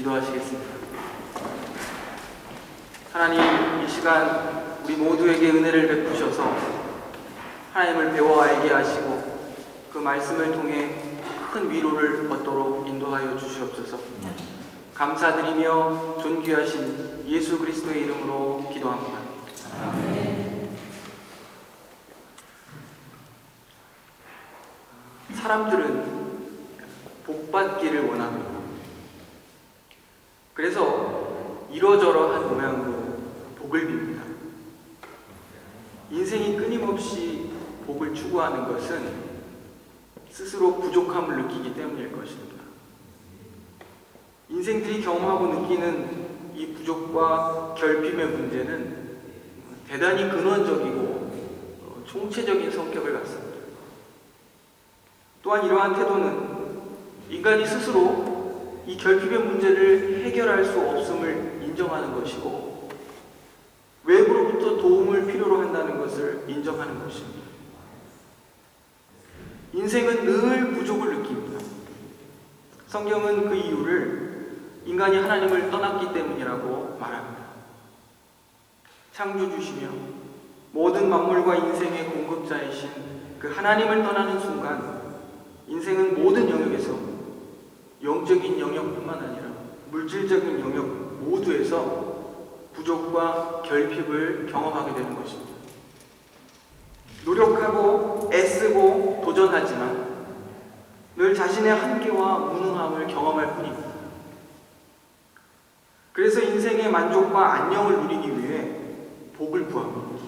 기도하시겠습니다. 하나님, 이 시간 우리 모두에게 은혜를 베푸셔서 하나님을 배워 알게 하시고 그 말씀을 통해 큰 위로를 얻도록 인도하여 주시옵소서. 감사드리며 존귀하신 예수 그리스도의 이름으로 기도합니다. 아멘. 사람들은 복받기를 원합니다. 그래서 이러저러한 모양으로 복을 빕니다. 인생이 끊임없이 복을 추구하는 것은 스스로 부족함을 느끼기 때문일 것입니다. 인생들이 경험하고 느끼는 이 부족과 결핍의 문제는 대단히 근원적이고 총체적인 성격을 갖습니다. 또한 이러한 태도는 인간이 스스로 이 결핍의 문제를 해결할 수 없음을 인정하는 것이고 외부로부터 도움을 필요로 한다는 것을 인정하는 것입니다. 인생은 늘 부족을 느낍니다. 성경은 그 이유를 인간이 하나님을 떠났기 때문이라고 말합니다. 창조주시며 모든 만물과 인생의 공급자이신 그 하나님을 떠나는 순간 인생은 모든 영역에서 영적인 영역뿐만 아니라 물질적인 영역 모두에서 부족과 결핍을 경험하게 되는 것입니다. 노력하고 애쓰고 도전하지만 늘 자신의 한계와 무능함을 경험할 뿐입니다. 그래서 인생의 만족과 안녕을 누리기 위해 복을 구합니다.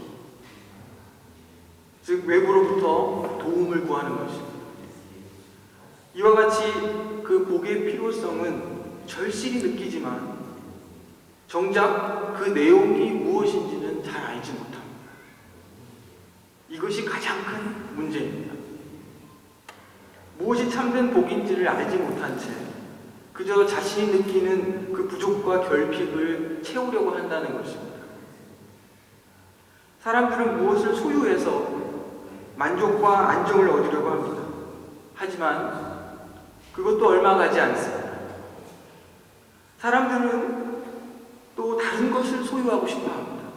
즉 외부로부터 도움을 구하는 것입니다. 이와 같이 그 복의 필요성은 절실히 느끼지만 정작 그 내용이 무엇인지는 잘 알지 못합니다. 이것이 가장 큰 문제입니다. 무엇이 참된 복인지를 알지 못한 채 그저 자신이 느끼는 그 부족과 결핍을 채우려고 한다는 것입니다. 사람들은 무엇을 소유해서 만족과 안정을 얻으려고 합니다. 하지만 그것도 얼마 가지 않습니다. 사람들은 또 다른 것을 소유하고 싶어 합니다.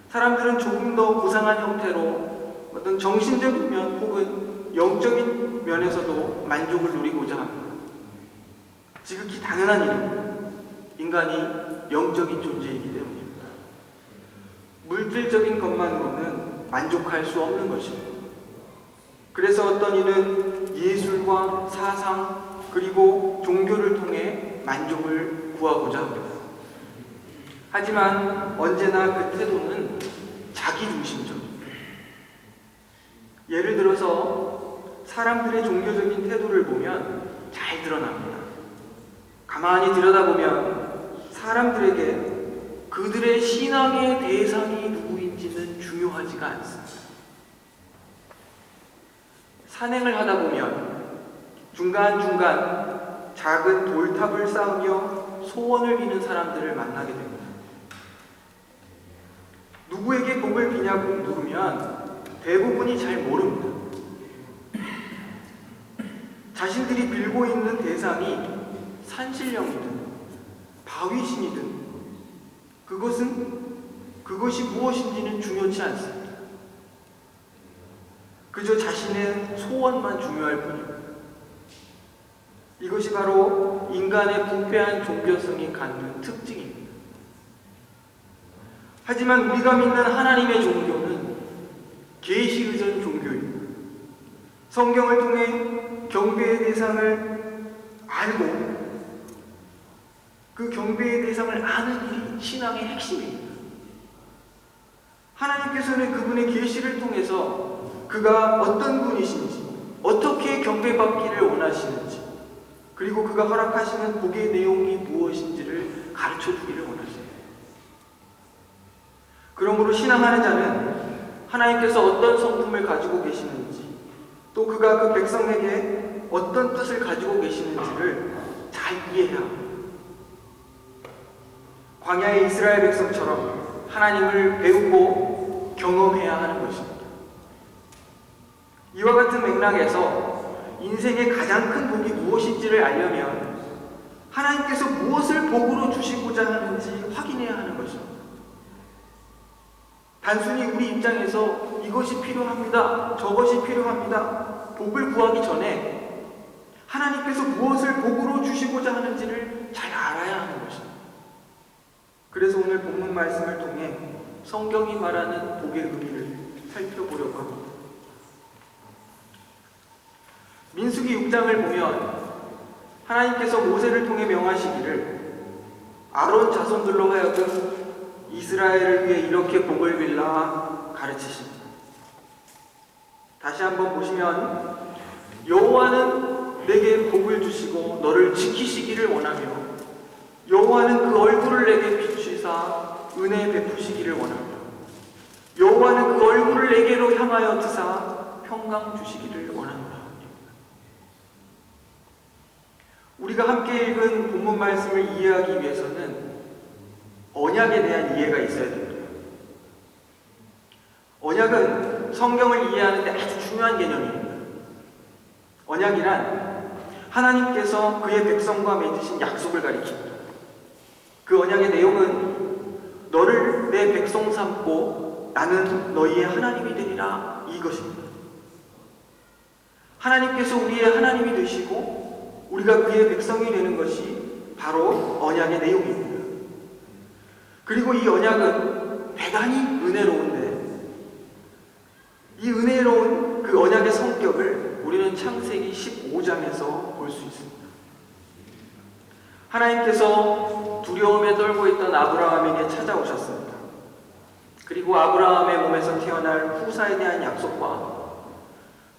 사람들은 조금 더 고상한 형태로 어떤 정신적인 면 혹은 영적인 면에서도 만족을 누리고자 합니다. 지극히 당연한 일입니다. 인간이 영적인 존재이기 때문입니다. 물질적인 것만으로는 만족할 수 없는 것입니다. 그래서 어떤 이는 예술과 사상 그리고 종교를 통해 만족을 구하고자 합니다. 하지만 언제나 그 태도는 자기중심적입니다. 예를 들어서 사람들의 종교적인 태도를 보면 잘 드러납니다. 가만히 들여다보면 사람들에게 그들의 신앙의 대상이 누구인지는 중요하지가 않습니다. 산행을 하다 보면 중간중간 작은 돌탑을 쌓으며 소원을 비는 사람들을 만나게 됩니다. 누구에게 복을 비냐고 물으면 대부분이 잘 모릅니다. 자신들이 빌고 있는 대상이 산신령이든 바위신이든 그것이 무엇인지는 중요치 않습니다. 그저 자신의 소원만 중요할 뿐입니다. 이것이 바로 인간의 부패한 종교성이 갖는 특징입니다. 하지만 우리가 믿는 하나님의 종교는 계시의전 종교입니다. 성경을 통해 경배의 대상을 알고 그 경배의 대상을 아는 일이 신앙의 핵심입니다. 하나님께서는 그분의 계시를 통해서 그가 어떤 분이신지, 어떻게 경배받기를 원하시는지, 그리고 그가 허락하시는 복의 내용이 무엇인지를 가르쳐 주기를 원하십니다. 그러므로 신앙하는 자는 하나님께서 어떤 성품을 가지고 계시는지, 또 그가 그 백성에게 어떤 뜻을 가지고 계시는지를 잘 이해해야 합니다. 광야의 이스라엘 백성처럼 하나님을 배우고 경험해야 하는 것입니다. 이와 같은 맥락에서 인생의 가장 큰 복이 무엇인지를 알려면 하나님께서 무엇을 복으로 주시고자 하는지 확인해야 하는 것입니다. 단순히 우리 입장에서 이것이 필요합니다, 저것이 필요합니다, 복을 구하기 전에 하나님께서 무엇을 복으로 주시고자 하는지를 잘 알아야 하는 것입니다. 그래서 오늘 본문 말씀을 통해 성경이 말하는 복의 의미를 살펴보려고 합니다. 민수기 6장을 보면 하나님께서 모세를 통해 명하시기를 아론 자손들로 하여금 이스라엘을 위해 이렇게 복을 빌라 가르치십니다. 다시 한번 보시면 여호와는 내게 복을 주시고 너를 지키시기를 원하며 여호와는 그 얼굴을 내게 비추사 은혜 베푸시기를 원하며 여호와는 그 얼굴을 내게로 향하여 드사 평강 주시기를 원하노라. 우리가 함께 읽은 본문 말씀을 이해하기 위해서는 언약에 대한 이해가 있어야 됩니다. 언약은 성경을 이해하는 데 아주 중요한 개념입니다. 언약이란 하나님께서 그의 백성과 맺으신 약속을 가리킵니다. 그 언약의 내용은 너를 내 백성 삼고 나는 너희의 하나님이 되리라, 이것입니다. 하나님께서 우리의 하나님이 되시고 우리가 그의 백성이 되는 것이 바로 언약의 내용입니다. 그리고 이 언약은 대단히 은혜로운데 이 은혜로운 그 언약의 성격을 우리는 창세기 15장에서 볼 수 있습니다. 하나님께서 두려움에 떨고 있던 아브라함에게 찾아오셨습니다. 그리고 아브라함의 몸에서 태어날 후사에 대한 약속과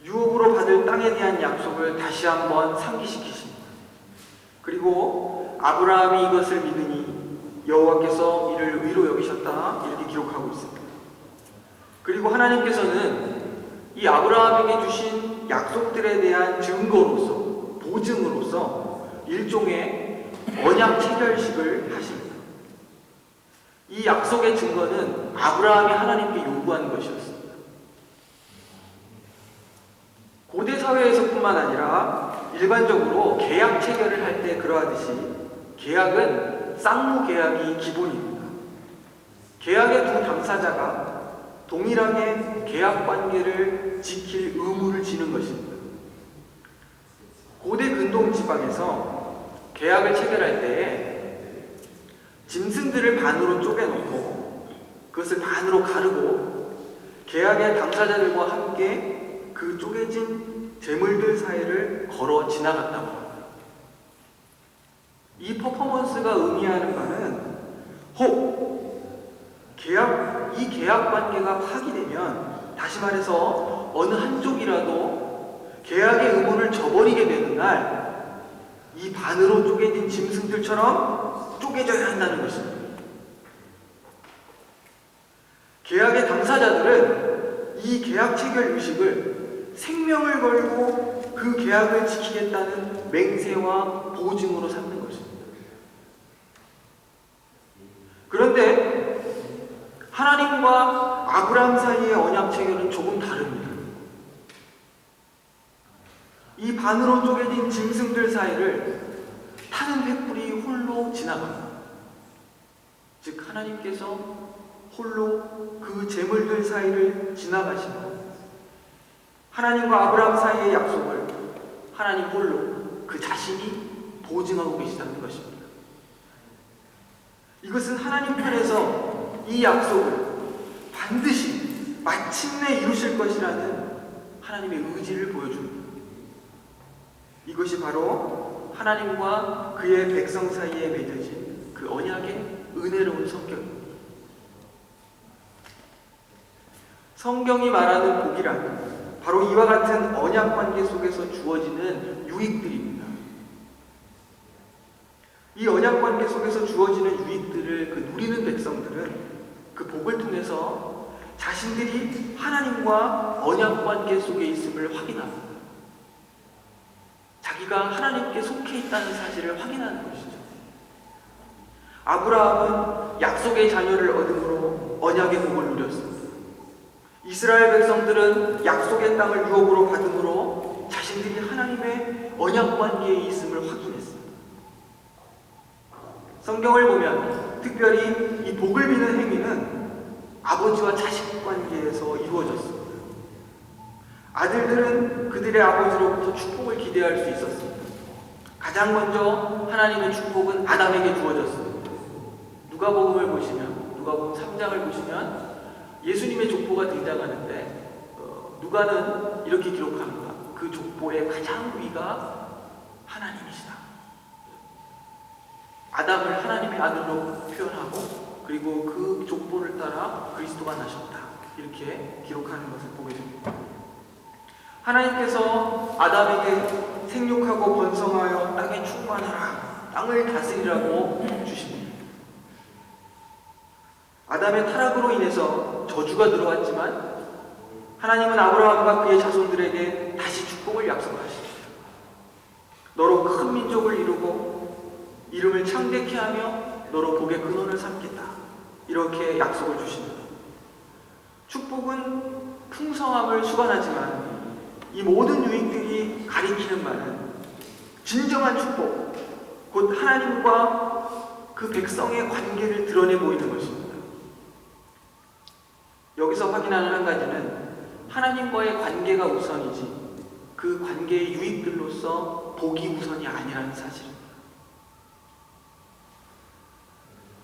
유업으로 받을 땅에 대한 약속을 다시 한번 상기시키십니다. 그리고 아브라함이 이것을 믿으니 여호와께서 이를 의로 여기셨다, 이렇게 기록하고 있습니다. 그리고 하나님께서는 이 아브라함에게 주신 약속들에 대한 증거로서, 보증으로서 일종의 언약 체결식을 하십니다. 이 약속의 증거는 아브라함이 하나님께 요구한 것이었습니다. 고대 사회에서뿐만 아니라 일반적으로 계약 체결을 할 때 그러하듯이 계약은 쌍무 계약이 기본입니다. 계약의 두 당사자가 동일하게 계약 관계를 지킬 의무를 지는 것입니다. 고대 근동 지방에서 계약을 체결할 때에 짐승들을 반으로 쪼개놓고 그것을 반으로 가르고 계약의 당사자들과 함께 그 쪼개진 재물들 사이를 걸어 지나갔다고 합니다. 이 퍼포먼스가 의미하는 바는 혹 이 계약 관계가 파기되면, 다시 말해서 어느 한쪽이라도 계약의 의무를 저버리게 되는 날 이 반으로 쪼개진 짐승들처럼 쪼개져야 한다는 것입니다. 계약의 당사자들은 이 계약 체결 의식을 생명을 걸고 그 계약을 지키겠다는 맹세와 보증으로 삼는 것입니다. 그런데 하나님과 아브라함 사이의 언약 체결은 조금 다릅니다. 이 반으로 쪼개진 짐승들 사이를 타는 횃불이 홀로 지나갑니다. 즉 하나님께서 홀로 그 재물들 사이를 지나가시고 하나님과 아브라함 사이의 약속을 하나님 홀로 그 자신이 보증하고 계시다는 것입니다. 이것은 하나님 편에서 이 약속을 반드시 마침내 이루실 것이라는 하나님의 의지를 보여줍니다. 이것이 바로 하나님과 그의 백성 사이에 맺어진 그 언약의 은혜로운 성격입니다. 성경이 말하는 복이란 바로 이와 같은 언약 관계 속에서 주어지는 유익들입니다. 이 언약 관계 속에서 주어지는 유익들을 그 누리는 백성들은 그 복을 통해서 자신들이 하나님과 언약 관계 속에 있음을 확인합니다. 자기가 하나님께 속해 있다는 사실을 확인하는 것이죠. 아브라함은 약속의 자녀를 얻음으로 언약의 복을 누렸습니다. 이스라엘 백성들은 약속의 땅을 유업으로 받음으로 자신들이 하나님의 언약 관계에 있음을 확인했습니다. 성경을 보면 특별히 이 복을 비는 행위는 아버지와 자식 관계에서 이루어졌습니다. 아들들은 그들의 아버지로부터 축복을 기대할 수 있었습니다. 가장 먼저 하나님의 축복은 아담에게 주어졌습니다. 누가복음을 보시면, 누가복음 3장을 보시면 예수님의 족보가 등장하는데 누가는 이렇게 기록합니다. 그 족보의 가장 위가 하나님이시다. 아담을 하나님의 아들로 표현하고 그리고 그 족보를 따라 그리스도가 나셨다. 이렇게 기록하는 것을 보게 됩니다. 하나님께서 아담에게 생육하고 번성하여 땅에 충만하라, 땅을 다스리라고 주십니다. 아담의 타락으로 인해서 저주가 들어왔지만 하나님은 아브라함과 그의 자손들에게 다시 축복을 약속하십니다. 너로 큰 민족을 이루고 이름을 창대케 하며 너로 복의 근원을 삼겠다. 이렇게 약속을 주십니다. 축복은 풍성함을 수반하지만 이 모든 유익들이 가리키는 바는 진정한 축복, 곧 하나님과 그 백성의 관계를 드러내 보이는 것입니다. 여기서 확인하는 한 가지는 하나님과의 관계가 우선이지 그 관계의 유익들로서 복이 우선이 아니라는 사실입니다.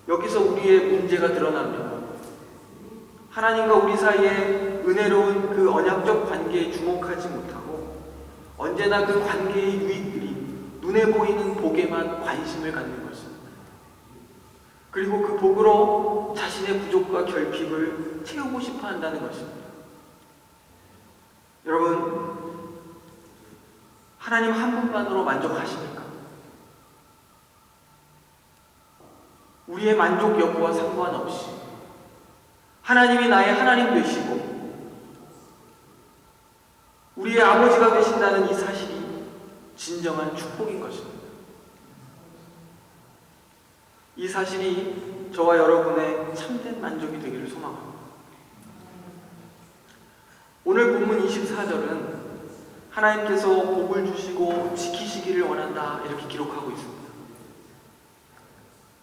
여기서 우리의 문제가 드러납니다. 하나님과 우리 사이에 은혜로운 그 언약적 관계에 주목하지 못하고 언제나 그 관계의 유익들이 눈에 보이는 복에만 관심을 갖는 것입니다. 그리고 그 복으로 자신의 부족과 결핍을 채우고 싶어 한다는 것입니다. 여러분, 하나님 한 분만으로 만족하십니까? 우리의 만족 여부와 상관없이 하나님이 나의 하나님 되시고 우리의 아버지가 되신다는 이 사실이 진정한 축복인 것입니다. 이 사실이 저와 여러분의 참된 만족이 되기를 소망합니다. 오늘 본문 24절은 하나님께서 복을 주시고 지키시기를 원한다 이렇게 기록하고 있습니다.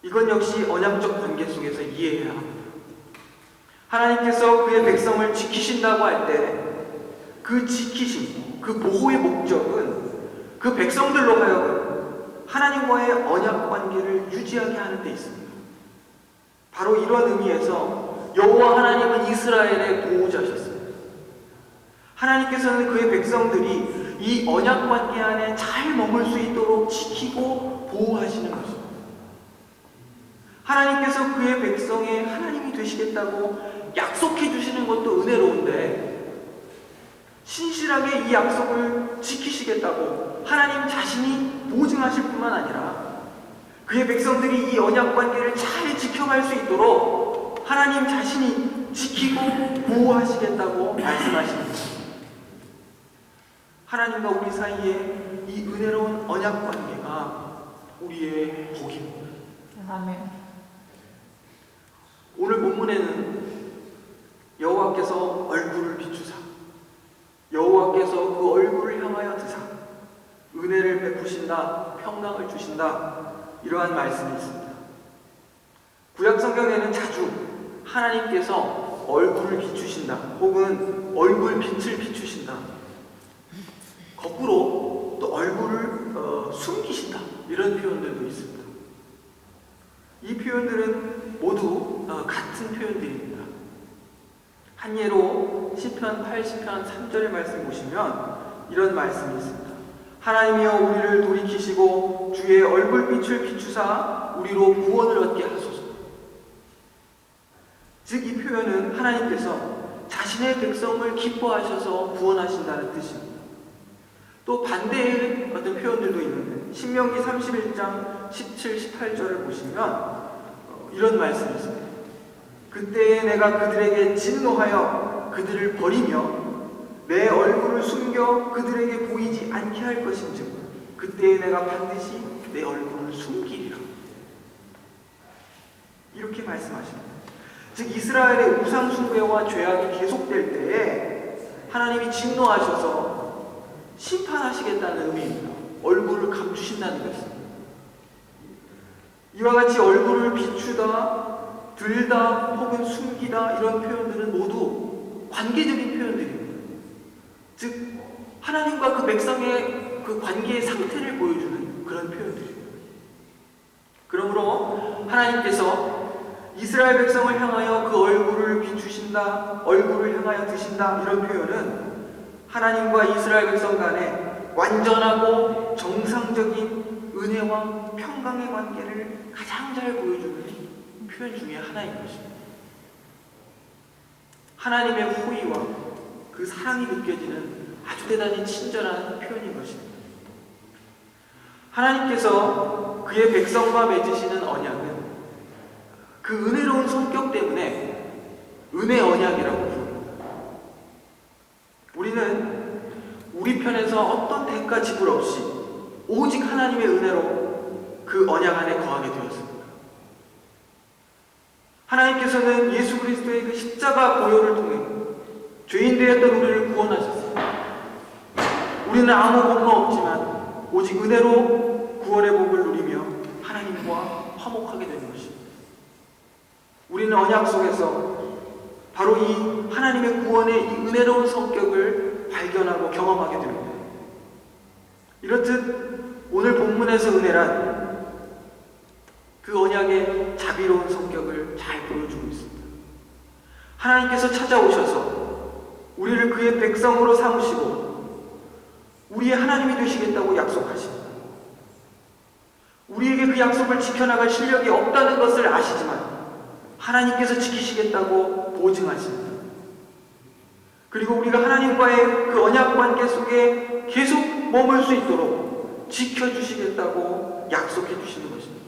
이건 역시 언약적 관계 속에서 이해해야 합니다. 하나님께서 그의 백성을 지키신다고 할 때 그 지키심, 그 보호의 목적은 그 백성들로 하여금 하나님과의 언약 관계를 유지하게 하는 데 있습니다. 바로 이런 의미에서 여호와 하나님은 이스라엘의 보호자셨습니다. 하나님께서는 그의 백성들이 이 언약 관계 안에 잘 머물 수 있도록 지키고 보호하시는 것입니다. 하나님께서 그의 백성의 하나님이 되시겠다고 약속해 주시는 것도 은혜로운데 신실하게 이 약속을 지키시겠다고 하나님 자신이 보증하실 뿐만 아니라 그의 백성들이 이 언약 관계를 잘 지켜갈 수 있도록 하나님 자신이 지키고 보호하시겠다고 말씀하십니다. 하나님과 우리 사이에 이 은혜로운 언약 관계가 우리의 복입니다. 아멘. 오늘 본문에는 여호와께서 얼굴을 비추사 여호와께서 그 얼굴을 향하여 드사 은혜를 베푸신다, 평강을 주신다 이러한 말씀이 있습니다. 구약 성경에는 자주 하나님께서 얼굴을 비추신다 혹은 얼굴 빛을 비추신다, 거꾸로 또 얼굴을 숨기신다 이런 표현들도 있습니다. 이 표현들은 모두 같은 표현들입니다. 한 예로 시편 80편 3절의 말씀 보시면 이런 말씀이 있습니다. 하나님이여 우리를 돌이키시고 주의 얼굴빛을 비추사 우리로 구원을 얻게 하소서. 즉 이 표현은 하나님께서 자신의 백성을 기뻐하셔서 구원하신다는 뜻입니다. 또 반대의 어떤 표현들도 있는데 신명기 31장 17, 18절을 보시면 이런 말씀이 있습니다. 그때에 내가 그들에게 진노하여 그들을 버리며 내 얼굴을 숨겨 그들에게 보이지 않게 할 것인즉 그때에 내가 반드시 내 얼굴을 숨기리라. 이렇게 말씀하십니다. 즉 이스라엘의 우상 숭배와 죄악이 계속될 때에 하나님이 진노하셔서 심판하시겠다는 의미입니다. 얼굴을 감추신다는 것입니다. 이와 같이 얼굴을 비추다, 들다, 혹은 숨기다 이런 표현들은 모두 관계적인 표현들입니다. 즉 하나님과 그 백성의 그 관계의 상태를 보여주는 그런 표현들입니다. 그러므로 하나님께서 이스라엘 백성을 향하여 그 얼굴을 비추신다, 얼굴을 향하여 드신다 이런 표현은 하나님과 이스라엘 백성 간에 완전하고 정상적인 은혜와 평강의 관계를 가장 잘 보여주는 표현 중에 하나인 것입니다. 하나님의 호의와 그 사랑이 느껴지는 아주 대단히 친절한 표현인 것입니다. 하나님께서 그의 백성과 맺으시는 언약은 그 은혜로운 성격 때문에 은혜 언약이라고 부릅니다. 우리는 우리 편에서 어떤 대가 지불 없이 오직 하나님의 은혜로 그 언약 안에 거하게 되었습니다. 하나님께서는 예수 그리스도의 그 십자가 보혈을 통해 죄인 되었던 우리를 구원하셨습니다. 우리는 아무 복도 없지만 오직 은혜로 구원의 복을 누리며 하나님과 화목하게 되는 것입니다. 우리는 언약 속에서 바로 이 하나님의 구원의 이 은혜로운 성격을 발견하고 경험하게 됩니다. 이렇듯 오늘 본문에서 은혜란 그 언약의 자비로운 성격을 잘 보여주고 있습니다. 하나님께서 찾아오셔서 우리를 그의 백성으로 삼으시고 우리의 하나님이 되시겠다고 약속하십니다. 우리에게 그 약속을 지켜나갈 실력이 없다는 것을 아시지만 하나님께서 지키시겠다고 보증하십니다. 그리고 우리가 하나님과의 그 언약 관계 속에 계속 머물 수 있도록 지켜주시겠다고 약속해 주시는 것입니다.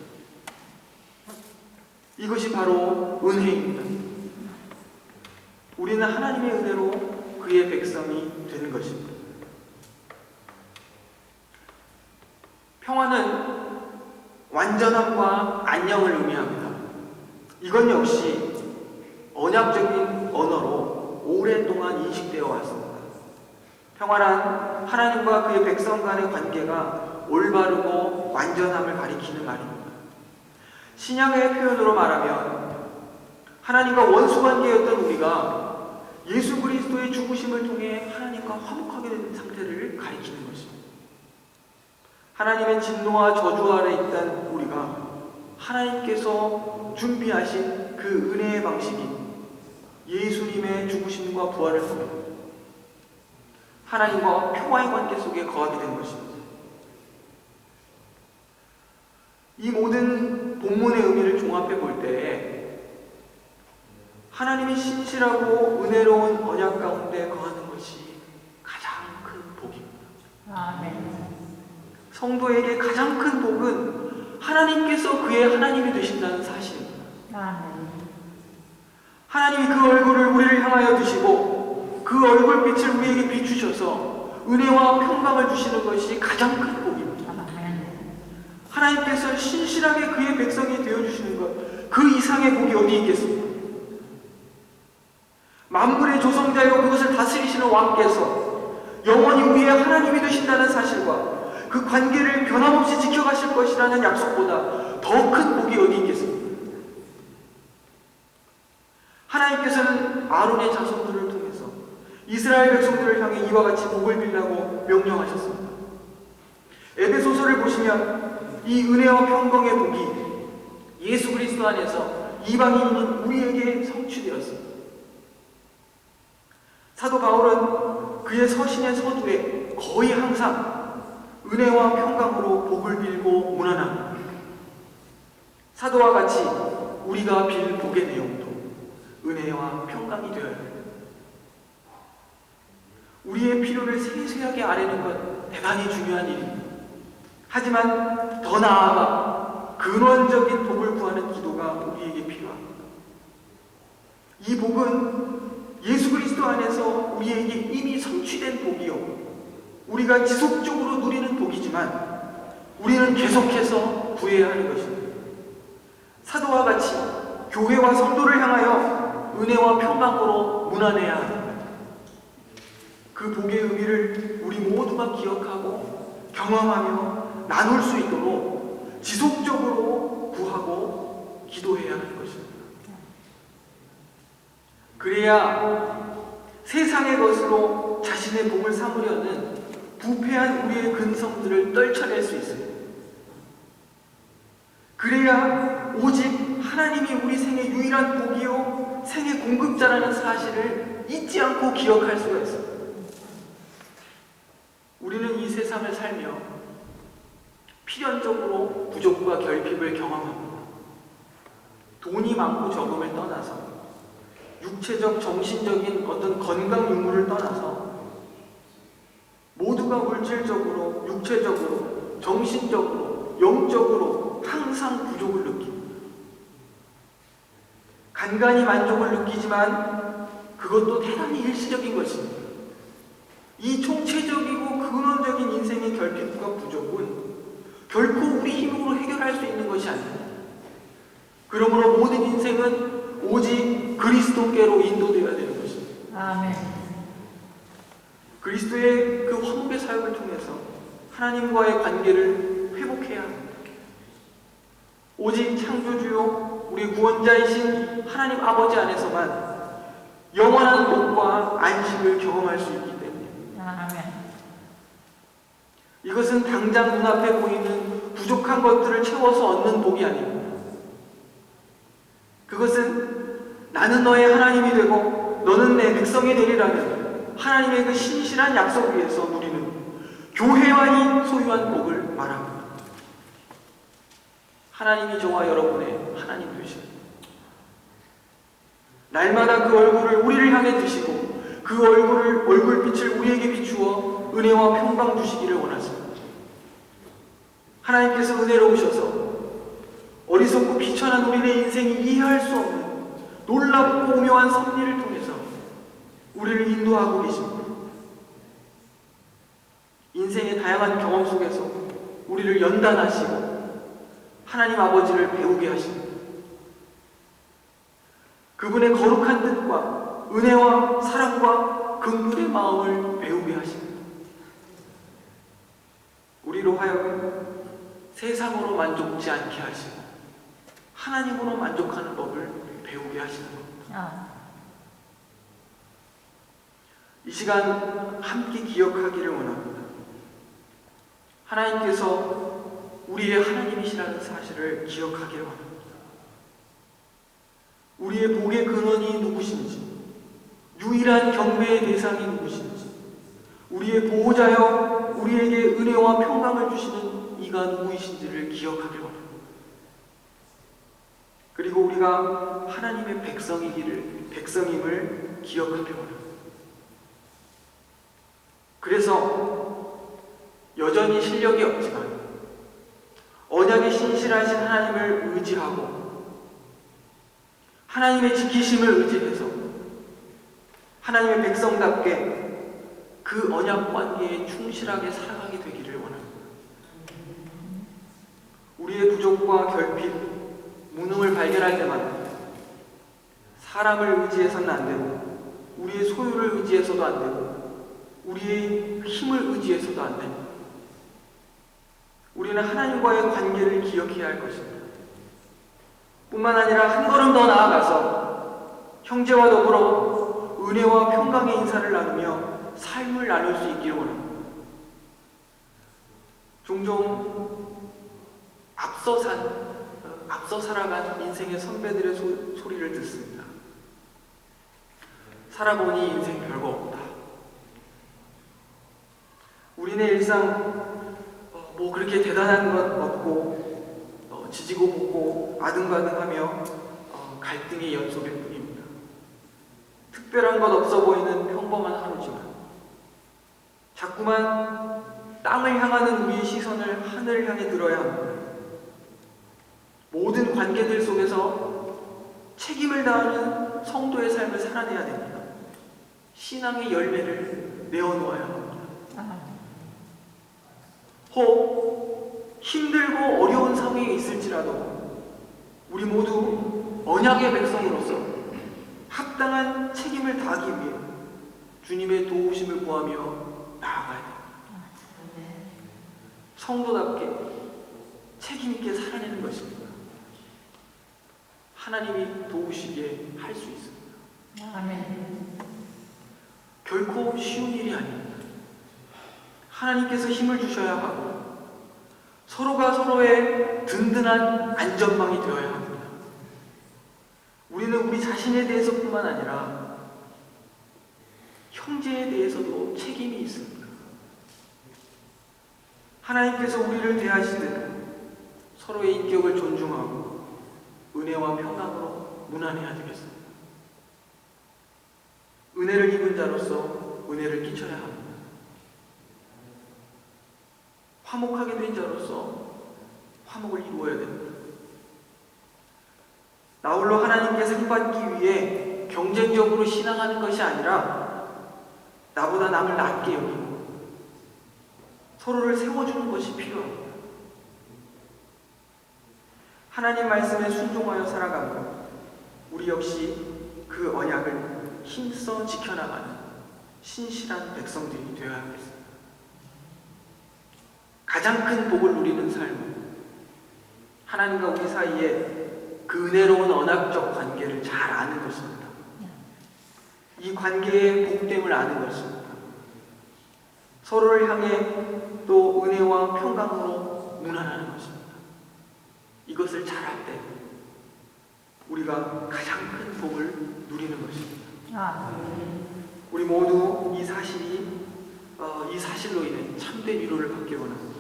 이것이 바로 은혜입니다. 우리는 하나님의 은혜로 그의 백성이 되는 것입니다. 평화는 완전함과 안녕을 의미합니다. 이건 역시 언약적인 언어로 오랫동안 인식되어 왔습니다. 평화란 하나님과 그의 백성 간의 관계가 올바르고 완전함을 가리키는 말입니다. 신약의 표현으로 말하면 하나님과 원수관계였던 우리가 예수 그리스도의 죽으심을 통해 하나님과 화목하게 된 상태를 가리키는 것입니다. 하나님의 진노와 저주 아래 있던 우리가 하나님께서 준비하신 그 은혜의 방식이 예수님의 죽으심과 부활을 통해 하나님과 평화의 관계 속에 거하게 된 것입니다. 이 모든 본문의 의미를 종합해 볼 때 하나님이 신실하고 은혜로운 언약 가운데 거하는 것이 가장 큰 복입니다. 아멘. 성도에게 가장 큰 복은 하나님께서 그의 하나님이 되신다는 사실입니다. 아멘. 하나님이 그 얼굴을 우리를 향하여 두시고 그 얼굴빛을 우리에게 비추셔서 은혜와 평강을 주시는 것이 가장 큰 복입니다. 하나님께서 신실하게 그의 백성이 되어주시는 것, 그 이상의 복이 어디 있겠습니까? 만물의 조성자요 그것을 다스리시는 왕께서 영원히 우리의 하나님이 되신다는 사실과 그 관계를 변함없이 지켜가실 것이라는 약속보다 더 큰 복이 어디 있겠습니까? 하나님께서는 아론의 자손들을 통해서 이스라엘 백성들을 향해 이와 같이 복을 빌라고 명령하셨습니다. 에베소서를 보시면 이 은혜와 평강의 복이 예수 그리스도 안에서 이방인인 우리에게 성취되었습니다. 사도 바울은 그의 서신의 서두에 거의 항상 은혜와 평강으로 복을 빌고 문안합니다. 사도와 같이 우리가 빌 복의 내용도 은혜와 평강이 되어야 합니다. 우리의 필요를 세세하게 아뢰는 것 대단히 중요한 일입니다. 하지만 더 나아가 근원적인 복을 구하는 기도가 우리에게 필요합니다. 이 복은 예수 그리스도 안에서 우리에게 이미 성취된 복이요 우리가 지속적으로 누리는 복이지만 우리는 계속해서 구해야 하는 것입니다. 사도와 같이 교회와 성도를 향하여 은혜와 평강으로 문안해야 합니다. 그 복의 의미를 우리 모두가 기억하고 경험하며 나눌 수 있도록 지속적으로 구하고 그래야 세상의 것으로 자신의 복을 삼으려는 부패한 우리의 근성들을 떨쳐낼 수 있어요. 그래야 오직 하나님이 우리 생의 유일한 복이요 생의 공급자라는 사실을 잊지 않고 기억할 수가 있어요. 우리는 이 세상을 살며 필연적으로 부족과 결핍을 경험합니다. 돈이 많고 적음을 떠나서 육체적, 정신적인 어떤 건강 유무를 떠나서 모두가 물질적으로, 육체적으로, 정신적으로, 영적으로 항상 부족을 느낍니다. 간간히 만족을 느끼지만 그것도 대단히 일시적인 것입니다. 이 총체적이고 근원적인 인생의 결핍과 부족은 결코 우리 힘으로 해결할 수 있는 것이 아닙니다. 그러므로 모든 인생은 오직 그리스도께로 인도되어야 되는 것입니다. 아멘. 그리스도의 그 화목의 사역을 통해서 하나님과의 관계를 회복해야 합니다. 오직 창조주요 우리 구원자이신 하나님 아버지 안에서만 영원한 복과 안식을 경험할 수 있기 때문에 아멘. 이것은 당장 눈앞에 보이는 부족한 것들을 채워서 얻는 복이 아닙니다. 그것은 나는 너의 하나님이 되고 너는 내 백성이 되리라는 하나님의 그 신실한 약속 위에서 누리는 교회와 이 소유한 복을 말합니다. 하나님이 저와 여러분의 하나님 되십니다. 날마다 그 얼굴을 우리를 향해 드시고 그 얼굴빛을 우리에게 비추어 은혜와 평강 주시기를 원하십니다. 하나님께서 은혜로우셔서 어리석고 비천한 우리의 인생이 이해할 수 없는 놀랍고 오묘한 섭리를 통해서 우리를 인도하고 계십니다. 인생의 다양한 경험 속에서 우리를 연단하시고 하나님 아버지를 배우게 하십니다. 그분의 거룩한 뜻과 은혜와 사랑과 긍휼의 마음을 배우게 하십니다. 우리로 하여금 세상으로 만족지 않게 하시고 하나님으로 만족하는 법을 배우게 하시는 겁니다. 이 시간 함께 기억하기를 원합니다. 하나님께서 우리의 하나님이시라는 사실을 기억하기를 원합니다. 우리의 복의 근원이 누구신지, 유일한 경배의 대상이 누구신지, 우리의 보호자여 우리에게 은혜와 평강을 주시는 이가 누구이신지를 기억하기를 원합니다. 그리고 우리가 하나님의 백성임을 기억하기를 원합니다. 그래서 여전히 실력이 없지만 언약이 신실하신 하나님을 의지하고 하나님의 지키심을 의지해서 하나님의 백성답게 그 언약 관계에 충실하게 살아가게 되기를 원합니다. 우리의 부족과 결핍, 무능을 발견할 때마다 사람을 의지해서는 안 되고 우리의 소유를 의지해서도 안 되고 우리의 힘을 의지해서도 안 됩니다. 우리는 하나님과의 관계를 기억해야 할 것입니다. 뿐만 아니라 한 걸음 더 나아가서 형제와 더불어 은혜와 평강의 인사를 나누며 삶을 나눌 수 있기를 원합니다. 종종 앞서 살아간 인생의 선배들의 소리를 듣습니다. 살아보니 인생 별거 없다. 우리는 일상 뭐 그렇게 대단한 것 없고 지지고 볶고 아등바등하며 갈등의 연속일 뿐입니다. 특별한 것 없어 보이는 평범한 하루지만 자꾸만 땅을 향하는 우리의 시선을 하늘을 향해 들어야 합니다. 모든 관계들 속에서 책임을 다하는 성도의 삶을 살아내야 됩니다. 신앙의 열매를 내어놓아야 합니다. 혹 힘들고 어려운 상황에 있을지라도 우리 모두 언약의 백성으로서 합당한 책임을 다하기 위해 주님의 도우심을 구하며 나아가야 됩니다. 성도답게 책임있게 살아내는 것입니다. 하나님이 도우시기에 할 수 있습니다. 아멘. 결코 쉬운 일이 아닙니다. 하나님께서 힘을 주셔야 하고 서로가 서로의 든든한 안전망이 되어야 합니다. 우리는 우리 자신에 대해서뿐만 아니라 형제에 대해서도 책임이 있습니다. 하나님께서 우리를 대하시듯 서로의 인격을 존중하고 은혜와 평강으로 문안해야 되겠습니다. 은혜를 입은 자로서 은혜를 끼쳐야 합니다. 화목하게 된 자로서 화목을 이루어야 됩니다. 나홀로 하나님께 상받기 위해 경쟁적으로 신앙하는 것이 아니라 나보다 남을 낮게 여기고 서로를 세워주는 것이 필요합니다. 하나님 말씀에 순종하여 살아가고 우리 역시 그 언약을 힘써 지켜나가는 신실한 백성들이 되어야 하겠습니다. 가장 큰 복을 누리는 삶은 하나님과 우리 사이에 그 은혜로운 언약적 관계를 잘 아는 것입니다. 이 관계의 복됨을 아는 것입니다. 서로를 향해 또 은혜와 평강으로 문안하는 것입니다. 이것을 잘할 때 우리가 가장 큰 복을 누리는 것입니다. 아멘. 우리 모두 이 사실로 인해 참된 위로를 받기 원합니다.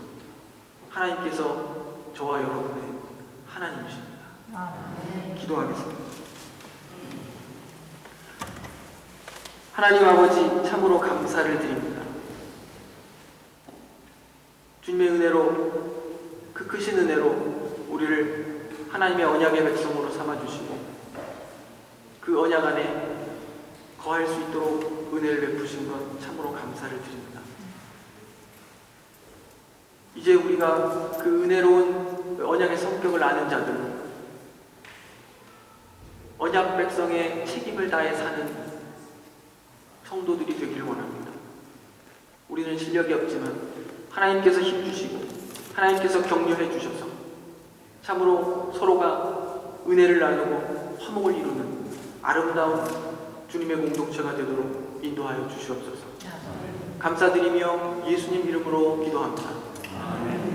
하나님께서 저와 여러분의 하나님이십니다. 아멘. 기도하겠습니다. 하나님 아버지, 참으로 감사를 드립니다. 주님의 은혜로, 그 크신 은혜로 우리를 하나님의 언약의 백성으로 삼아주시고 그 언약 안에 거할 수 있도록 은혜를 베푸신 것 참으로 감사를 드립니다. 이제 우리가 그 은혜로운 언약의 성격을 아는 자들로 언약 백성의 책임을 다해 사는 성도들이 되길 원합니다. 우리는 실력이 없지만 하나님께서 힘주시고 하나님께서 격려해 주셔서 참으로 서로가 은혜를 나누고 화목을 이루는 아름다운 주님의 공동체가 되도록 인도하여 주시옵소서. 감사드리며 예수님 이름으로 기도합니다. 아멘.